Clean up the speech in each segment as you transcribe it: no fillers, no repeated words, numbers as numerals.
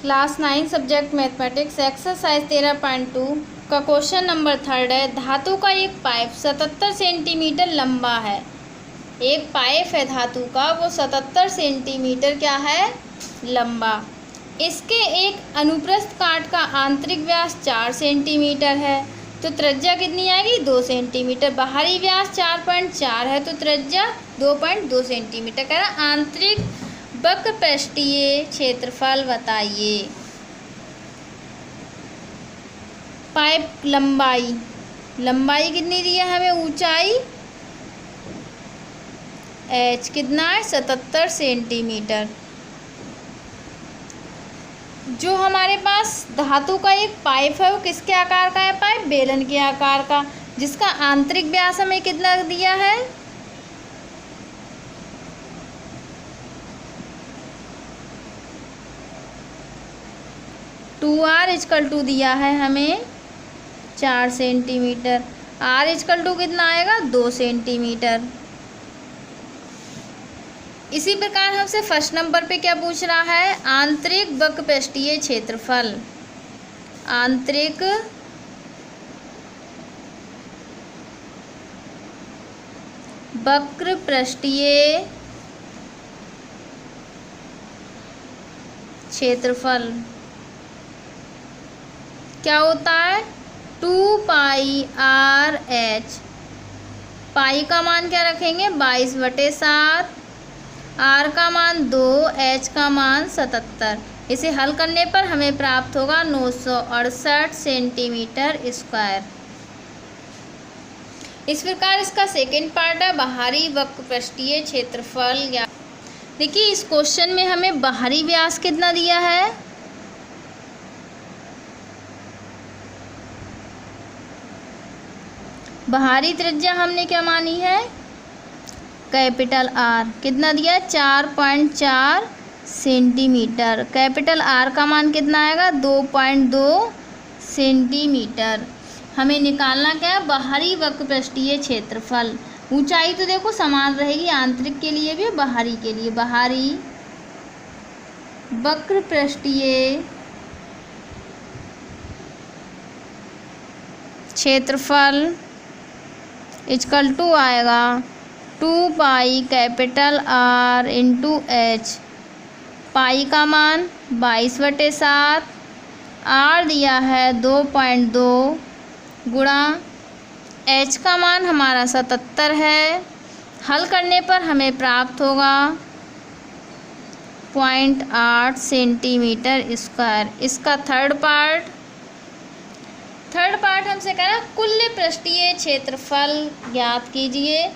Class 9 subject mathematics exercise 13.2 का question number 3 है। धातु का एक पाइप 77 सेंटीमीटर लंबा है। एक पाइप है धातु का, वो 77 सेंटीमीटर क्या है, लंबा। इसके एक अनुप्रस्थ काट का आंतरिक व्यास 4 सेंटीमीटर है, तो त्रिज्या कितनी आएगी, 2 सेंटीमीटर। बाहरी व्यास 4.4 है, तो त्रिज्या 2.2 सेंटीमीटर। कह रहा आंतरिक वक्र पृष्ठीय क्षेत्रफल बताइए। पाइप लंबाई कितनी दी है हमें, ऊंचाई h कितना है, 77 सेंटीमीटर। जो हमारे पास धातु का एक पाइप है वो किसके आकार का है, पाइप बेलन के आकार का, जिसका आंतरिक व्यास हमें कितना दिया है, 2r = दिया है हमें 4 सेंटीमीटर। r = कितना आएगा, 2 सेंटीमीटर। इसी प्रकार हमसे फर्स्ट नंबर पे क्या पूछ रहा है, आंतरिक वक्र पृष्ठीय क्षेत्रफल। आंतरिक वक्र पृष्ठीय क्षेत्रफल क्या होता है, 2πr/h। पाई का मान क्या रखेंगे, 22/7, r का मान 2, h का मान 77। इसे हल करने पर हमें प्राप्त होगा 968 सेंटीमीटर स्क्वायर। इस प्रकार इसका सेकंड पार्ट है बाहरी वक्र पृष्ठीय क्षेत्रफल। या देखिए इस क्वेश्चन में हमें बाहरी व्यास कितना दिया है, बाहरी त्रिज्या हमने क्या मानी है, कैपिटल R। कितना दिया है, 4.4 सेंटीमीटर। कैपिटल R का मान कितना आएगा, 2.2 सेंटीमीटर। हमें निकालना क्या है, बाहरी वक्र पृष्ठीय क्षेत्रफल। ऊंचाई तो देखो समान रहेगी, आंतरिक के लिए भी और बाहरी के लिए। बाहरी वक्र पृष्ठीय क्षेत्रफल = आएगा 2π कैपिटल R × h। पाई का मान 22/7, R दिया है 2.2 गुणा h का मान हमारा 77 है। हल करने पर हमें प्राप्त होगा 0.8 सेंटीमीटर स्क्वायर। इसका थर्ड पार्ट हमसे कह रहा है कुल पृष्ठीय क्षेत्रफल ज्ञात कीजिए।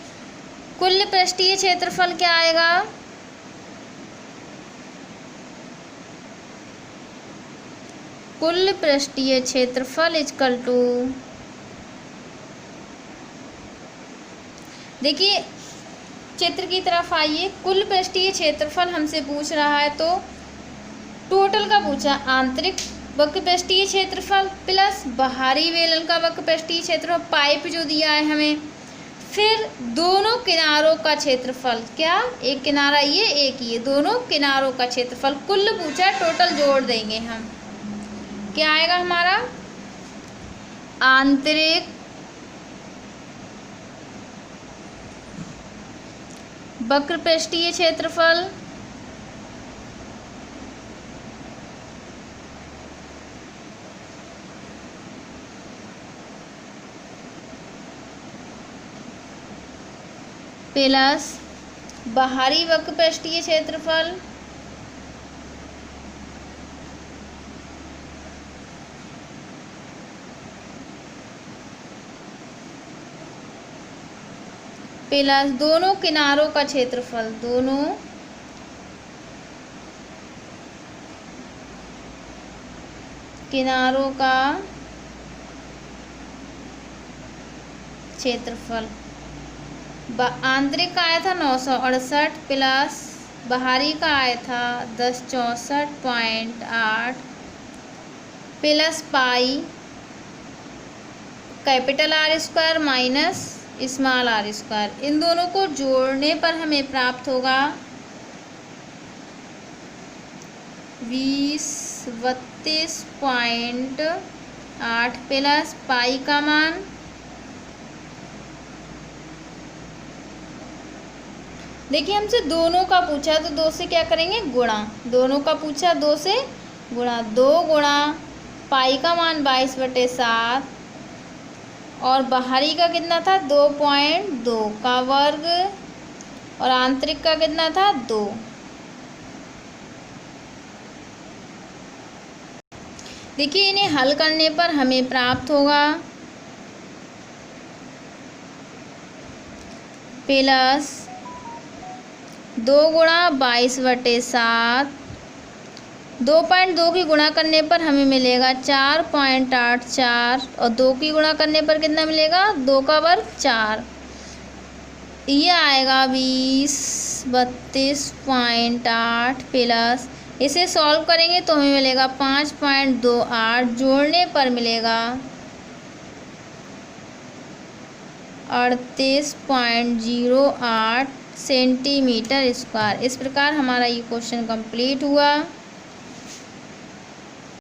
कुल पृष्ठीय क्षेत्रफल क्या आएगा, कुल पृष्ठीय क्षेत्रफल = देखिए चित्र की तरफ आइए। कुल पृष्ठीय क्षेत्रफल हमसे पूछ रहा है, तो टोटल का पूछा, आंतरिक वक्र पृष्ठीय क्षेत्रफल प्लस बाहरी बेलन का वक्र पृष्ठीय क्षेत्रफल, पाइप जो दिया है हमें, फिर दोनों किनारों का क्षेत्रफल। क्या, एक किनारा ये, एक ये, दोनों किनारों का क्षेत्रफल। कुल पूछा है, टोटल जोड़ देंगे हम। क्या आएगा हमारा, आंतरिक वक्र पृष्ठीय क्षेत्रफल प्लस बाहरी वक्र पृष्ठीय क्षेत्रफल प्लस दोनों किनारों का क्षेत्रफल। दोनों किनारों का क्षेत्रफल। आंतरिक का आया था 968 प्लस बाहरी का आया था 1064.8 plus pi capital R² minus small r²। इन दोनों को जोड़ने पर हमें प्राप्त होगा 20 32.8 प्लस पाई का मान, देखिए हमसे दोनों का पूछा तो 2 से क्या करेंगे गुणा, दोनों का पूछा 2 से गुणा, 2 गुणा पाई का मान 22/7 और बाहरी का कितना था 2.2 का वर्ग और आंतरिक का कितना था 2। देखिए इन्हें हल करने पर हमें प्राप्त होगा प्लस 2 गुणा 22/7, 2.2 की गुणा करने पर हमें मिलेगा 4.84 और 2 की गुणा करने पर कितना मिलेगा 2 का वर्ग 4, ये आएगा 32.8 प्लस, इसे सॉल्व करेंगे तो हमें मिलेगा 5.28, जोड़ने पर मिलेगा 38.08 सेंटीमीटर स्क्वायर। इस प्रकार हमारा ये क्वेश्चन कंप्लीट हुआ।